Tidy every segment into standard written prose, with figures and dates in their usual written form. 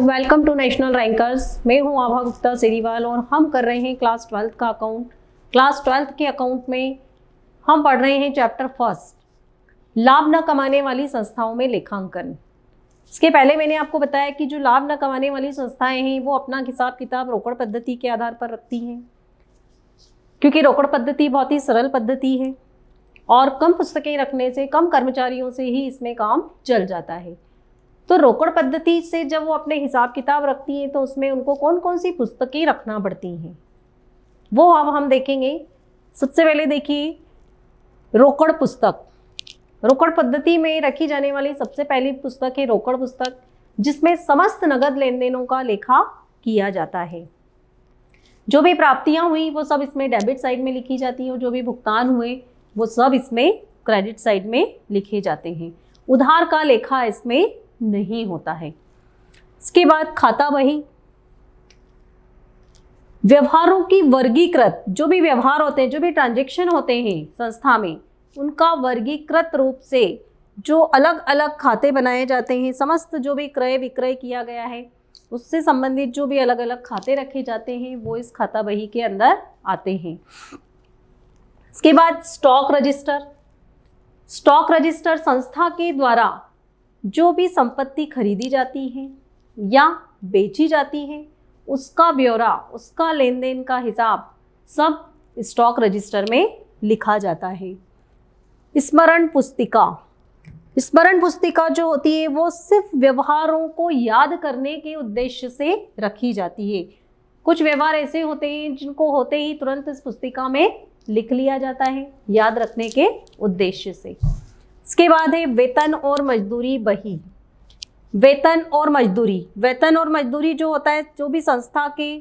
Welcome to national rankers. मैं हूं आभा गुप्ता सीरीवाल और हम कर रहे हैं क्लास 12th का अकाउंट। क्लास 12th के अकाउंट में हम पढ़ रहे हैं चैप्टर फर्स्ट, लाभ न कमाने वाली संस्थाओं में लेखांकन। इसके पहले मैंने आपको बताया कि जो लाभ न कमाने वाली संस्थाएं हैं वो अपना हिसाब किताब रोकड़ पद्धति के आधार पर रखती हैं, क्योंकि रोकड़ पद्धति बहुत ही सरल पद्धति है और कम पुस्तकें रखने से, कम कर्मचारियों से ही इसमें काम चल जाता है। तो रोकड़ पद्धति से जब वो अपने हिसाब किताब रखती हैं तो उसमें उनको कौन कौन सी पुस्तकें रखना पड़ती हैं वो अब हम देखेंगे। सबसे पहले देखिए रोकड़ पुस्तक। रोकड़ पद्धति में रखी जाने वाली सबसे पहली पुस्तक है रोकड़ पुस्तक, जिसमें समस्त नगद लेन देनों का लेखा किया जाता है। जो भी प्राप्तियां हुई वो सब इसमें डेबिट साइड में लिखी जाती हैं और जो भी भुगतान हुए वो सब इसमें क्रेडिट साइड में लिखे जाते हैं। उधार का लेखा इसमें नहीं होता है। इसके बाद खाता बही। व्यवहारों की वर्गीकृत, जो भी व्यवहार होते हैं, जो भी ट्रांजैक्शन होते हैं संस्था में, उनका वर्गीकृत रूप से जो अलग अलग खाते बनाए जाते हैं, समस्त जो भी क्रय विक्रय किया गया है उससे संबंधित जो भी अलग अलग खाते रखे जाते हैं वो इस खाता बही के अंदर आते हैं। इसके बाद स्टॉक रजिस्टर। स्टॉक रजिस्टर संस्था के द्वारा जो भी संपत्ति खरीदी जाती है या बेची जाती है उसका ब्यौरा, उसका लेन देन का हिसाब सब स्टॉक रजिस्टर में लिखा जाता है। स्मरण पुस्तिका। स्मरण पुस्तिका जो होती है वो सिर्फ व्यवहारों को याद करने के उद्देश्य से रखी जाती है। कुछ व्यवहार ऐसे होते हैं जिनको होते ही तुरंत इस पुस्तिका में लिख लिया जाता है याद रखने के उद्देश्य से। इसके बाद है वेतन और मजदूरी बही। वेतन और मजदूरी। वेतन और मजदूरी जो होता है, जो भी संस्था के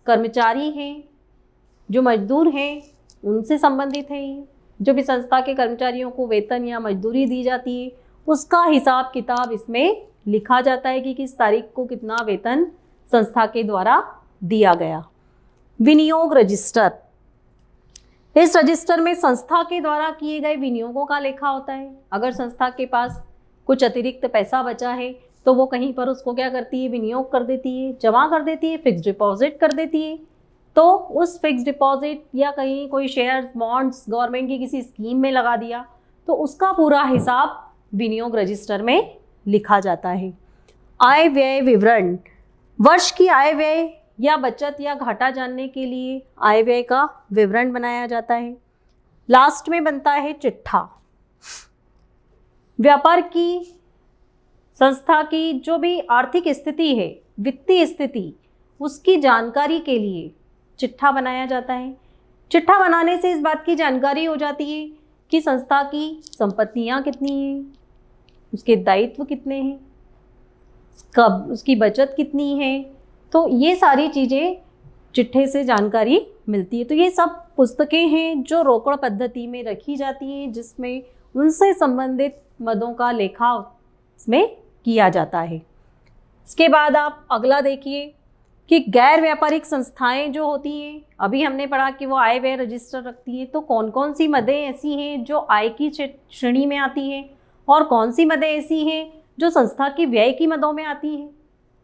कर्मचारी हैं, जो मजदूर हैं, उनसे संबंधित है। जो भी संस्था के कर्मचारियों को वेतन या मजदूरी दी जाती है उसका हिसाब किताब इसमें लिखा जाता है कि किस तारीख को कितना वेतन संस्था के द्वारा दिया गया। विनियोग रजिस्टर। इस रजिस्टर में संस्था के द्वारा किए गए विनियोगों का लेखा होता है। अगर संस्था के पास कुछ अतिरिक्त पैसा बचा है तो वो कहीं पर उसको क्या करती है, विनियोग कर देती है, जमा कर देती है, फिक्स डिपॉजिट कर देती है। तो उस फिक्स डिपॉजिट या कहीं कोई शेयर्स, बॉन्ड्स गवर्नमेंट की किसी स्कीम में लगा दिया तो उसका पूरा हिसाब विनियोग रजिस्टर में लिखा जाता है। आय व्यय विवरण। वर्ष की आय व्यय या बचत या घाटा जानने के लिए आय व्यय का विवरण बनाया जाता है। लास्ट में बनता है चिट्ठा। व्यापार की संस्था की जो भी आर्थिक स्थिति है, वित्तीय स्थिति, उसकी जानकारी के लिए चिट्ठा बनाया जाता है। चिट्ठा बनाने से इस बात की जानकारी हो जाती है कि संस्था की संपत्तियां कितनी हैं, उसके दायित्व कितने हैं, कब उसकी बचत कितनी है। तो ये सारी चीज़ें चिट्ठे से जानकारी मिलती है। तो ये सब पुस्तकें हैं जो रोकड़ पद्धति में रखी जाती हैं, जिसमें उनसे संबंधित मदों का लेखा इसमें किया जाता है। इसके बाद आप अगला देखिए कि गैर व्यापारिक संस्थाएं जो होती हैं, अभी हमने पढ़ा कि वो आय व्यय रजिस्टर रखती हैं, तो कौन कौन सी मदें ऐसी हैं जो आय की श्रेणी में आती हैं और कौन सी मदें ऐसी हैं जो संस्था की व्यय की मदों में आती हैं।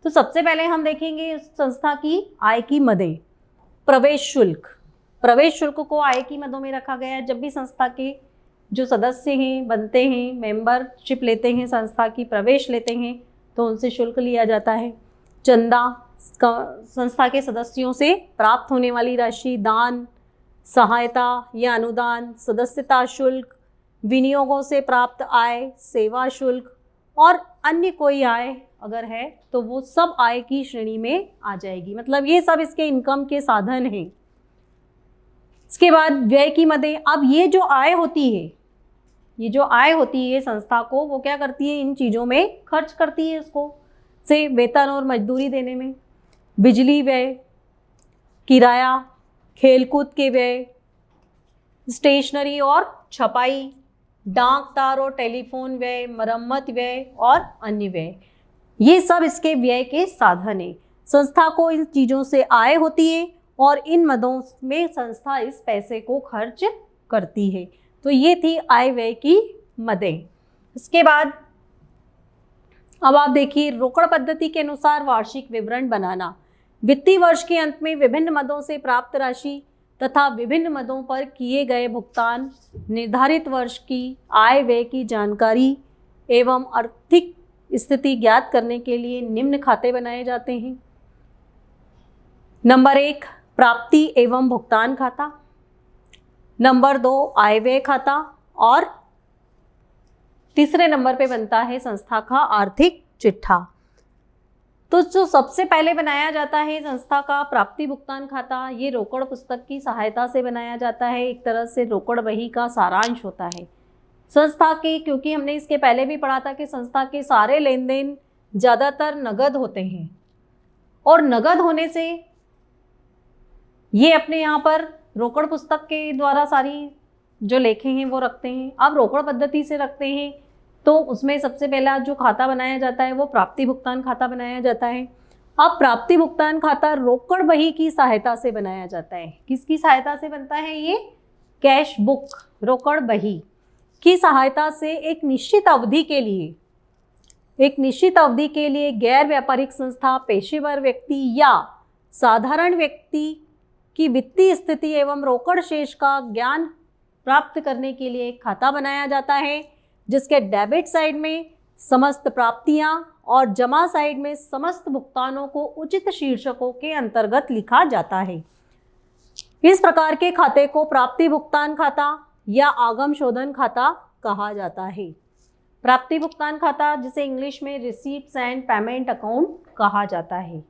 तो सबसे पहले हम देखेंगे संस्था की आय की मदें। प्रवेश शुल्क। प्रवेश शुल्क को आय की मदों में रखा गया है। जब भी संस्था के जो सदस्य हैं, बनते हैं, मेंबरशिप लेते हैं, संस्था की प्रवेश लेते हैं तो उनसे शुल्क लिया जाता है। चंदा, संस्था के सदस्यों से प्राप्त होने वाली राशि, दान, सहायता या अनुदान, सदस्यता शुल्क, विनियोगों से प्राप्त आय, सेवा शुल्क और अन्य कोई आय अगर है तो वो सब आय की श्रेणी में आ जाएगी। मतलब ये सब इसके इनकम के साधन हैं। इसके बाद व्यय की मदें। अब ये जो आय होती है, ये जो आय होती है संस्था को, वो क्या करती है, इन चीज़ों में खर्च करती है, उसको से वेतन और मजदूरी देने में। बिजली व्यय, किराया, खेलकूद के व्यय, स्टेशनरी और छपाई, डाक तार और टेलीफोन व्यय, मरम्मत व्यय और अन्य व्यय, ये सब इसके व्यय के साधन हैं। संस्था को इन चीज़ों से आय होती है और इन मदों में संस्था इस पैसे को खर्च करती है। तो ये थी आय व्यय की मदें। इसके बाद अब आप देखिए, रोकड़ पद्धति के अनुसार वार्षिक विवरण बनाना। वित्तीय वर्ष के अंत में विभिन्न मदों से प्राप्त राशि तथा विभिन्न मदों पर किए गए भुगतान, निर्धारित वर्ष की आय व्यय की जानकारी एवं आर्थिक स्थिति ज्ञात करने के लिए निम्न खाते बनाए जाते हैं। नंबर 1, प्राप्ति एवं भुगतान खाता। नंबर 2, आय व्यय खाता। और तीसरे नंबर पे बनता है संस्था का आर्थिक चिट्ठा। तो जो सबसे पहले बनाया जाता है संस्था का प्राप्ति भुगतान खाता, ये रोकड़ पुस्तक की सहायता से बनाया जाता है। एक तरह से रोकड़ बही का सारांश होता है संस्था के, क्योंकि हमने इसके पहले भी पढ़ा था कि संस्था के सारे लेन देन ज़्यादातर नगद होते हैं और नगद होने से ये अपने यहाँ पर रोकड़ पुस्तक के द्वारा सारी जो लेखे हैं वो रखते हैं। अब रोकड़ पद्धति से रखते हैं तो उसमें सबसे पहला जो खाता बनाया जाता है वो प्राप्ति भुगतान खाता बनाया जाता है। अब प्राप्ति भुगतान खाता रोकड़ बही की सहायता से बनाया जाता है। किसकी सहायता से बनता है ये? कैश बुक, रोकड़ बही की सहायता से एक निश्चित अवधि के लिए गैर व्यापारिक संस्था, पेशेवर व्यक्ति या साधारण व्यक्ति की वित्तीय स्थिति एवं रोकड़ शेष का ज्ञान प्राप्त करने के लिए एक खाता बनाया जाता है, जिसके डेबिट साइड में समस्त प्राप्तियां और जमा साइड में समस्त भुगतानों को उचित शीर्षकों के अंतर्गत लिखा जाता है। इस प्रकार के खाते को प्राप्ति भुगतान खाता या आगम शोधन खाता कहा जाता है। प्राप्ति भुगतान खाता, जिसे इंग्लिश में रिसीप्ट्स एंड पेमेंट अकाउंट कहा जाता है।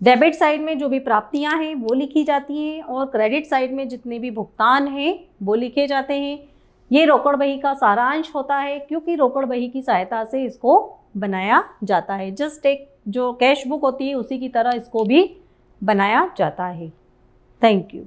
डेबिट साइड में जो भी प्राप्तियां हैं वो लिखी जाती हैं और क्रेडिट साइड में जितने भी भुगतान हैं वो लिखे जाते हैं। ये रोकड़ बही का सारांश होता है, क्योंकि रोकड़ बही की सहायता से इसको बनाया जाता है। जस्ट एक जो कैश बुक होती है उसी की तरह इसको भी बनाया जाता है। Thank you.